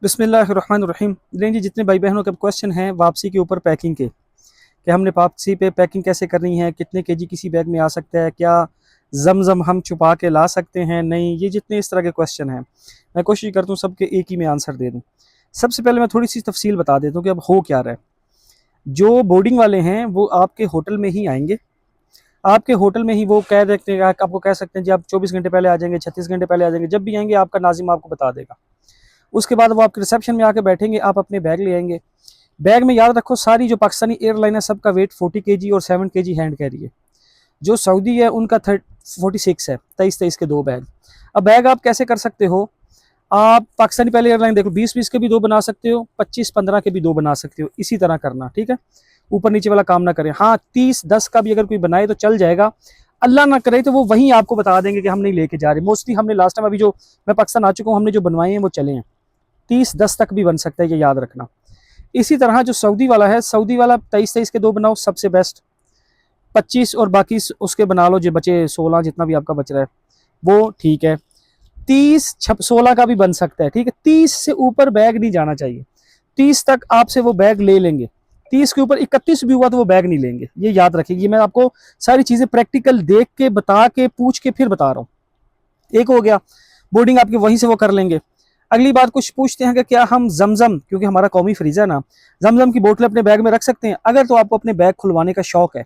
बिस्मिल्लाहिर्रहमानिर्रहीम। जी, जितने भाई बहनों के क्वेश्चन हैं वापसी के ऊपर पैकिंग के, कि हमने वापसी पे पैकिंग कैसे करनी है, कितने केजी किसी बैग में आ सकता है, क्या जमजम हम छुपा के ला सकते हैं, नहीं, ये जितने इस तरह के क्वेश्चन हैं मैं कोशिश करता हूँ सबके एक ही में आंसर दे दूँ। सबसे पहले मैं थोड़ी सी तफसील बता देता हूँ कि अब हो क्या रहा है। जो बोर्डिंग वाले हैं वो आपके होटल में ही आएंगे, आपके होटल में ही वो कह देते हैं, आपको कह सकते हैं जी आप 24 घंटे पहले आ जाएंगे, 36 घंटे पहले आ जाएंगे, जब भी आएंगे आपका नाजिम आपको बता देगा। उसके बाद वो आपके रिसेप्शन में आके बैठेंगे, आप अपने बैग ले आएंगे। बैग में याद रखो सारी जो पाकिस्तानी एयरलाइन है सबका वेट 40 kg और 7 kg हैंड कैरी है। जो सऊदी है उनका 46 है, 23-23 के दो बैग। अब बैग आप कैसे कर सकते हो, आप पाकिस्तानी पहले एयरलाइन देखो 20-20 के भी दो बना सकते हो, 25-15 के भी दो बना सकते हो, इसी तरह करना, ठीक है। ऊपर नीचे वाला काम ना करें। हाँ, 30-10 का भी अगर कोई बनाए तो चल जाएगा। अल्लाह ना करे तो वो वहीं आपको बता देंगे कि हम नहीं लेके जा रहे। मोस्टली हमने लास्ट टाइम, अभी जो मैं पाकिस्तान आ चुका हूँ, हमने जो बनवाए हैं वो चले हैं। 30-10 तक भी बन सकता है, ये याद रखना। इसी तरह जो सऊदी वाला है, सऊदी वाला 23-23 के दो बनाओ, सबसे बेस्ट। 25 और बाकी उसके बना लो, जो बचे 16 जितना भी आपका बच रहा है वो ठीक है। 30-16 का भी बन सकता है, ठीक है। 30 से ऊपर बैग नहीं जाना चाहिए। 30 तक आपसे वो बैग ले लेंगे, 30 के ऊपर 31 भी हुआ तो वो बैग नहीं लेंगे, ये याद रखिए। मैं आपको सारी चीजें प्रैक्टिकल देख के, बता के, पूछ के फिर बता रहा हूँ। एक हो गया, बोर्डिंग आपकी वहीं से वो कर लेंगे। अगली बात, कुछ पूछते हैं कि क्या हम जमजम, क्योंकि हमारा कौमी फ्रीज है ना, जमजम की बोतल अपने बैग में रख सकते हैं। अगर तो आपको अपने बैग खुलवाने का शौक है,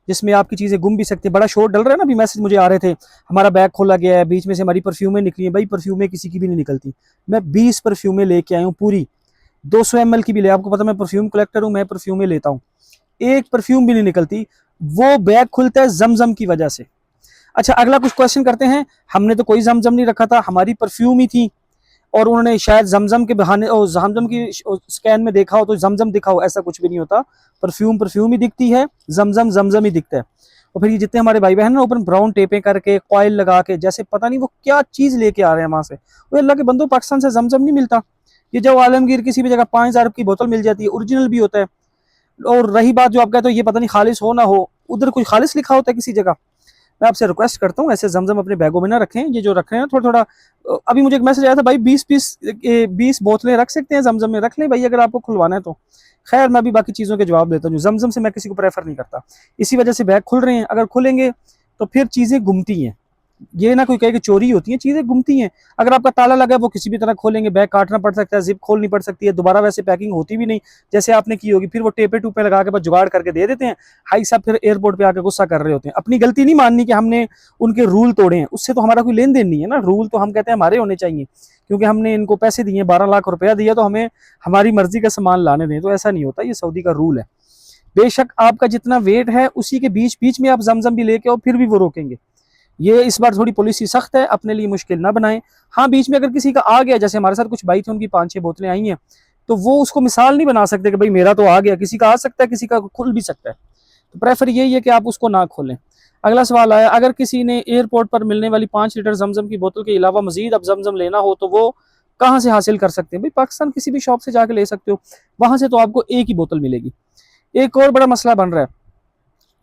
जिसमें आपकी चीजें गुम भी सकती है, बड़ा शोर डल रहा है ना, अभी मैसेज मुझे आ रहे थे हमारा बैग खोला गया है, बीच में से हमारी परफ्यूमें निकली हैं। भाई परफ्यूमें किसी की भी नहीं निकलती। मैं 20 परफ्यूमें लेके आया हूँ, पूरी 200 ml की भी ले, आपको पता मैं परफ्यूम कलेक्टर हूँ, मैं परफ्यूमें लेता हूँ, एक परफ्यूम भी नहीं निकलती। वो बैग खुलता है जमजम की वजह से। अच्छा, अगला कुछ क्वेश्चन करते हैं, हमने तो कोई जमजम नहीं रखा था, हमारी परफ्यूम ही थी, और उन्होंने शायद जमजम के बहाने और जमजम की स्कैन में देखा हो तो जमजम दिखा हो। ऐसा कुछ भी नहीं होता, परफ्यूम परफ्यूम ही दिखती है, जमजम जमजम ही दिखता है। और फिर ये जितने हमारे भाई बहन ना ऊपर ब्राउन टेपें करके, कॉयल लगा के, जैसे पता नहीं वो क्या चीज लेके आ रहे हैं वहां से। वो अल्लाह के बंदो, पाकिस्तान से जमजम नहीं मिलता। ये जो आलमगीर किसी भी जगह 5,000 की बोतल मिल जाती है, ओरिजिनल भी होता है। और रही बात जो आप कहते हो ये पता नहीं खालिश हो ना हो, उधर कुछ खालिश लिखा होता है किसी जगह। मैं आपसे रिक्वेस्ट करता हूँ ऐसे जमजम अपने बैगों में ना रखें। ये जो रख रहे हैं थोड़ा थोड़ा, अभी मुझे एक मैसेज आया था भाई 20 बोतलें रख सकते हैं जमजम में, रख लें भाई अगर आपको खुलवाना है तो। खैर, मैं भी बाकी चीज़ों के जवाब देता हूँ, जमजम से मैं किसी को प्रेफर नहीं करता। इसी वजह से बैग खुल रहे हैं, अगर खुलेंगे तो फिर चीज़ें घूमती हैं। ये ना कोई कहे कि चोरी होती है, चीजें घूमती हैं। अगर आपका ताला लगा है वो किसी भी तरह खोलेंगे, बैग काटना पड़ सकता है, जिप खोलनी पड़ सकती है, दोबारा वैसे पैकिंग होती भी नहीं जैसे आपने की होगी। फिर वो टेपे टूपे लगा के बस जुगाड़ करके दे देते हैं। हाई साहब फिर एयरपोर्ट पे आके गुस्सा कर रहे होते हैं। अपनी गलती नहीं माननी कि हमने उनके रूल तोड़े हैं, उससे तो हमारा कोई लेन देन नहीं है ना। रूल तो हम कहते हैं हमारे होने चाहिए, क्योंकि हमने इनको पैसे दिए, 12 लाख रुपया दिया, तो हमें हमारी मर्जी का सामान लाने दें। तो ऐसा नहीं होता, ये सऊदी का रूल है। बेशक आपका जितना वेट है उसी के बीच बीच में आप जमजम भी लेके आओ, फिर भी वो रोकेंगे। ये इस बार थोड़ी पॉलिसी सख्त है, अपने लिए मुश्किल ना बनाएं। हाँ, बीच में अगर किसी का आ गया, जैसे हमारे साथ कुछ भाई थे उनकी 5-6 बोतलें आई हैं, तो वो उसको मिसाल नहीं बना सकते कि भाई मेरा तो आ गया। किसी का आ सकता है, किसी का खुल भी सकता है। तो प्रेफर यही है कि आप उसको ना खोलें। अगला सवाल आया, अगर किसी ने एयरपोर्ट पर मिलने वाली 5 लीटर जमजम की बोतल के अलावा मजीद अब जमजम लेना हो तो वो कहाँ से हासिल कर सकते हैं? भाई पाकिस्तान किसी भी शॉप से जाके ले सकते हो, वहां से तो आपको एक ही बोतल मिलेगी। एक और बड़ा मसला बन रहा है,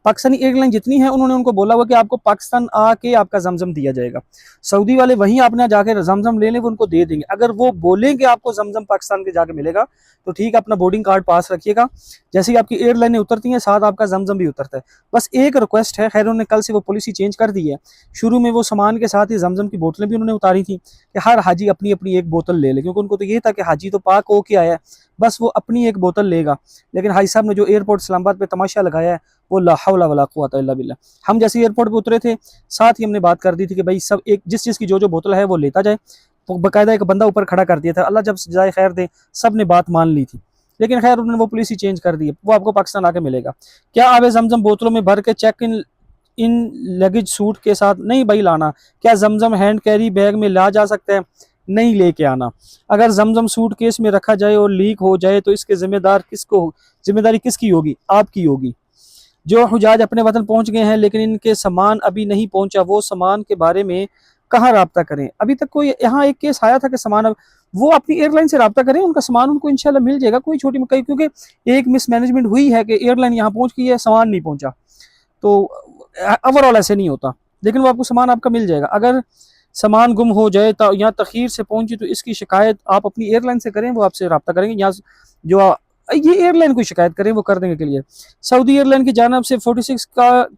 पाकिस्तानी एयरलाइन जितनी है उन्होंने उनको बोला हुआ कि आपको पाकिस्तान आके आपका जमजम दिया जाएगा। सऊदी वाले वहीं आपने जाके जमजम ले लें, वो उनको दे देंगे। अगर वो बोलें कि आपको जमजम पाकिस्तान के जाके मिलेगा तो ठीक है, अपना बोर्डिंग कार्ड पास रखिएगा। जैसे ही आपकी एयरलाइनें उतरती हैं साथ आपका जमजम भी उतरता है। बस एक रिक्वेस्ट है, खैर उन्होंने कल से वो पॉलिसी चेंज कर दी है। शुरू में वो सामान के साथ ही जमजम की बोतलें भी उन्होंने उतारी थी कि हर हाजी अपनी अपनी एक बोतल ले ले, क्योंकि उनको तो ये था कि हाजी तो पाक होके आया है, बस वो अपनी एक बोतल लेगा। लेकिन हाजी साहब ने जो एयरपोर्ट इस्लामाबाद पे तमाशा लगाया है, वो ला हौला वला कुव्वता इल्ला बिल्लाह। हम जैसे एयरपोर्ट पे उतरे थे, साथ ही हमने बात कर दी थी कि भाई सब एक जिस चीज़ की जो बोतल है वो लेता जाए। तो बाकायदा एक बंदा ऊपर खड़ा कर दिया था, अल्लाह जब जाए खैर दे, सब ने बात मान ली थी। लेकिन खैर उन्होंने वो पॉलिसी चेंज कर दी है, वो आपको पाकिस्तान आके मिलेगा। क्या आवे जमजम बोतलों में भर के check in in luggage suit के साथ नहीं भाई लाना? क्या जमजम हैंड कैरी बैग में ला जा सकता है? नहीं लेके आना। अगर जमजम सूट केस में रखा जाए और लीक हो जाए तो इसके जिम्मेदारी किसकी होगी? आपकी होगी। जो हुजाज अपने वतन पहुंच गए हैं लेकिन इनके सामान अभी नहीं पहुंचा, वो सामान के बारे में कहाँ राब्ता करें? अभी तक कोई यहाँ एक केस आया था कि सामान, वो अपनी एयरलाइन से राब्ता करें, उनका सामान उनको इंशाल्लाह मिल जाएगा। कोई छोटी मकई, क्योंकि एक मिसमैनेजमेंट हुई है कि एयरलाइन यहाँ पहुंच गई है, सामान नहीं पहुंचा। तो ओवरऑल ऐसे नहीं होता, लेकिन वो आपको सामान आपका मिल जाएगा। अगर सामान गुम हो जाए या तखीर से पहुंची, तो इसकी शिकायत आप अपनी एयरलाइन से करें, वो आपसे रब्ता करेंगे। यहाँ जो ये एयरलाइन को शिकायत करें, वो कर देंगे क्लियर। सऊदी एयरलाइन की जानब से 46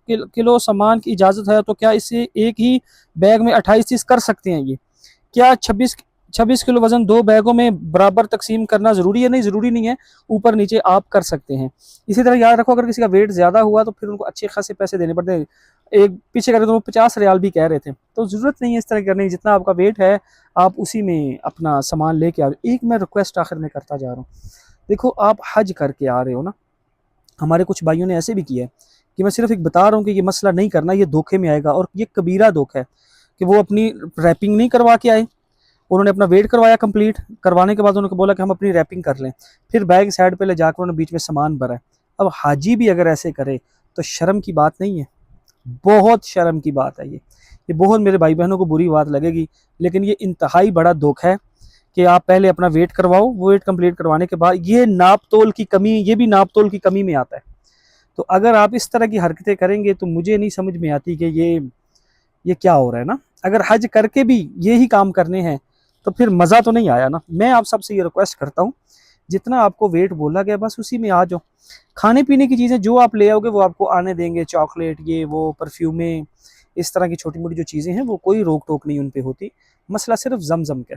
किलो सामान की इजाज़त है, तो क्या इससे एक ही बैग में 28 चीज़ कर सकते हैं ये? क्या 26 किलो वजन दो बैगों में बराबर तकसीम करना ज़रूरी है? नहीं, ज़रूरी नहीं है, ऊपर नीचे आप कर सकते हैं। इसी तरह याद रखो, अगर किसी का वेट ज़्यादा हुआ तो फिर उनको अच्छे खासे पैसे देने पड़ते हैं। एक पीछे कर रहे तो वो 50 रियाल भी कह रहे थे, तो ज़रूरत नहीं है इस तरह करने की। जितना आपका वेट है आप उसी में अपना सामान लेके आओ। एक मैं रिक्वेस्ट आखिर में करता जा रहा हूँ, देखो आप हज करके आ रहे हो ना, हमारे कुछ भाइयों ने ऐसे भी किया है कि मैं सिर्फ एक बता रहा हूँ कि ये मसला नहीं करना, ये धोखे में आएगा, और ये कबीरा धोखा है कि वो अपनी रैपिंग नहीं करवा के आए। उन्होंने अपना वेट करवाया कंप्लीट, करवाने के बाद उन्होंने बोला कि हम अपनी रैपिंग कर लें, फिर बैग साइड पे ले जाकर उन्होंने बीच में सामान भरा है। अब हाजी भी अगर ऐसे करे तो शर्म की बात नहीं है? बहुत शर्म की बात है ये बहुत मेरे भाई बहनों को बुरी बात लगेगी, लेकिन ये इंतहाई बड़ा धोखा है कि आप पहले अपना वेट करवाओ, वेट कंप्लीट करवाने के बाद ये नाप तोल की कमी, ये भी नाप तोल की कमी में आता है। तो अगर आप इस तरह की हरकतें करेंगे तो मुझे नहीं समझ में आती कि ये क्या हो रहा है ना। अगर हज करके भी यही काम करने हैं तो फिर मज़ा तो नहीं आया ना। मैं आप सबसे ये रिक्वेस्ट करता हूँ, जितना आपको वेट बोला गया बस उसी में आ जाओ। खाने पीने की चीज़ें जो आप ले आओगे वो आपको आने देंगे, चॉकलेट, ये वो परफ्यूमें, इस तरह की छोटी मोटी जो चीज़ें हैं वो कोई रोक टोक नहीं उन पर होती। मसला सिर्फ जमजम का।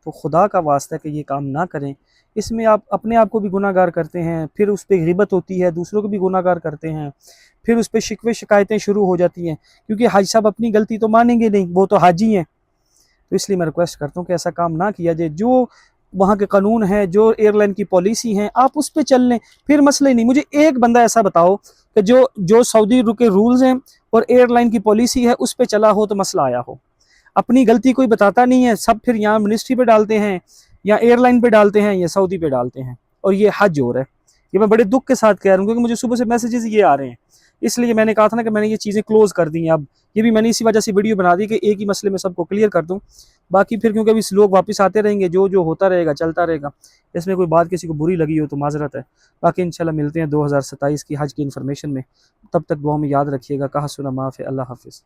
तो खुदा का वास्ता है कि ये काम ना करें, इसमें आप अपने आप को भी गुनाहगार करते हैं, फिर उस पर गिबत होती है, दूसरों को भी गुनाहगार करते हैं, फिर उस पर शिकवे शिकायतें शुरू हो जाती हैं, क्योंकि हाजी साहब अपनी गलती तो मानेंगे नहीं, वो तो हाजी हैं। तो इसलिए मैं रिक्वेस्ट करता हूँ कि ऐसा काम ना किया जाए। जो वहाँ के कानून है, जो एयरलाइन की पॉलिसी है, आप उस पर चल लें, फिर मसले नहीं। मुझे एक बंदा ऐसा बताओ कि जो जो सऊदी के रूल्स हैं और एयरलाइन की पॉलिसी है उस पर चला हो तो मसला आया हो। अपनी गलती कोई बताता नहीं है, सब फिर यहाँ मिनिस्ट्री पे डालते हैं, या एयरलाइन पे डालते हैं, या सऊदी पे डालते हैं, और ये हज हो रहा है। ये मैं बड़े दुख के साथ कह रहा हूँ, क्योंकि मुझे सुबह से मैसेजेस ये आ रहे हैं। इसलिए मैंने कहा था ना कि मैंने ये चीज़ें क्लोज कर दी हैं। अब ये भी मैंने इसी वजह से वीडियो बना दी कि एक ही मसले में सबको क्लियर कर दूं। बाकी फिर क्योंकि अभी लोग वापस आते रहेंगे, जो जो होता रहेगा चलता रहेगा। इसमें कोई बात किसी को बुरी लगी हो तो माजरत है। बाकी इंशाल्लाह मिलते हैं 2027 की हज की इन्फॉर्मेशन में। तब तक दुआ में याद रखिएगा। कहा सुना माफ़ है। अल्लाह हाफिज़।